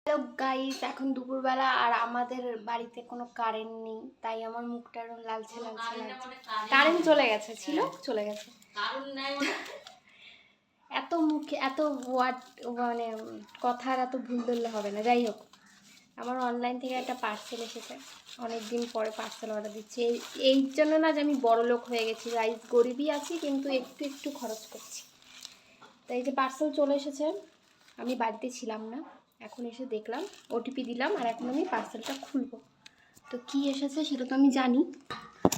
Hello guys, এখন দুপুরবেলা আর আমাদের বাড়িতে কোনো কারেন্ট নেই, তাই আমার মুখটা এরকম লালচে লালচে লাগছে। কারেন্ট চলে গেছে, ছিল চলে গেছে। এত মুখে এত ওয়ার্ড মানে কথার এত ভুল ধরলে হবে না। যাই হোক, আমার অনলাইন থেকে একটা পার্সেল এসেছে, অনেক দিন পরে পার্সেল অর্ডার দিচ্ছি। এই জন্য না যে আমি বড় লোক হয়ে গেছি গাইস, গরিবই আছি কিন্তু একটু একটু খরচ করছি। তাই এই যে পার্সেল চলে এসেছে, আমি বাড়িতে ছিলাম না, এখন এসে দেখলাম, ওটিপি দিলাম আর এখন আমি পার্সেলটা খুলবো। তো কি এসেছে সেটা তো আমি জানি,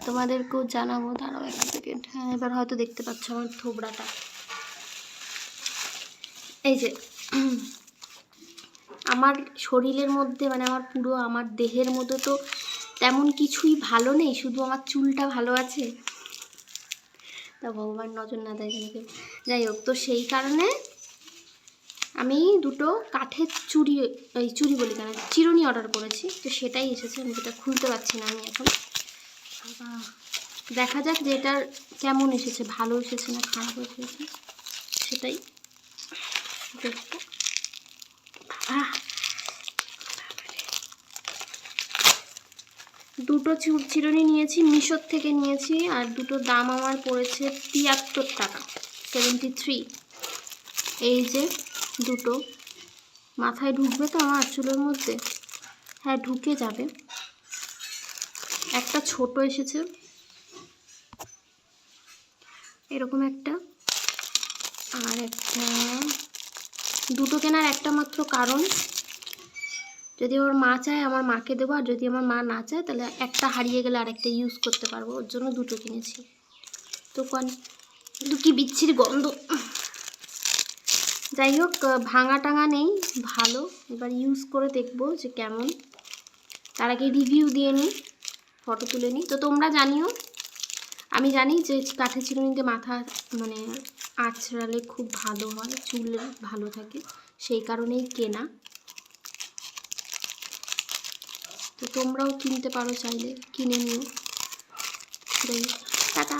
তোমাদেরকেও জানাবো। দাঁড়াও এক সেকেন্ড। হ্যাঁ, এবার হয়তো দেখতে পাচ্ছ আমার থোবড়াটা। এই যে আমার শরীরের মধ্যে মানে আমার পুরো আমার দেহের মধ্যে তো তেমন কিছুই ভালো নেই, শুধু আমার চুলটা ভালো আছে। তা ভগবান নজর না দেয় যেন। যাই হোক, তো সেই কারণে আমি দুটো কাঠের চুড়ি বলি কেন, চিরুনি অর্ডার করেছি। তো সেটাই এসেছে, আমি যেটা খুলতে পারছি না আমি এখন। দেখা যাক যে এটার কেমন এসেছে, ভালো এসেছে না খারাপ এসেছে সেটাই দেখবো। দুটো চিরুনি নিয়েছি, মিশোর থেকে নিয়েছি, আর দুটো দাম আমার পড়েছে ৭৩ টাকা, 73। এই যে দুটো, মাথায় ঢুকবে তো আমার চুলের মধ্যে? হ্যাঁ, ঢুকে যাবে। একটা ছোট এসেছে এরকম একটা, আর একটা, দুটো কেনার একটা মাত্র কারণ, যদি আমার মা চায় আমার মাকে দেবো, আর যদি আমার মা না চায় তাহলে একটা হারিয়ে গেলে আরেকটা ইউজ করতে পারবো, ওর জন্য দুটো কিনেছি। তো কিন্তু কি বিচ্ছিরি গন্ধ। যাই হোক, ভাঙা টাঙা নেই, ভালো। এবার ইউজ করে দেখবো যে কেমন, তার আগে রিভিউ দিয়ে নিই, ফটো তুলে নিই। তো তোমরা জানিও, আমি জানি যে কাঠের চিরুনিতে মাথা মানে আঁচড়ালে খুব ভালো হয়, চুল ভালো থাকে, সেই কারণেই কেনা। তো তোমরাও কিনতে পারো, চাইলে কিনে নিও। টাটা।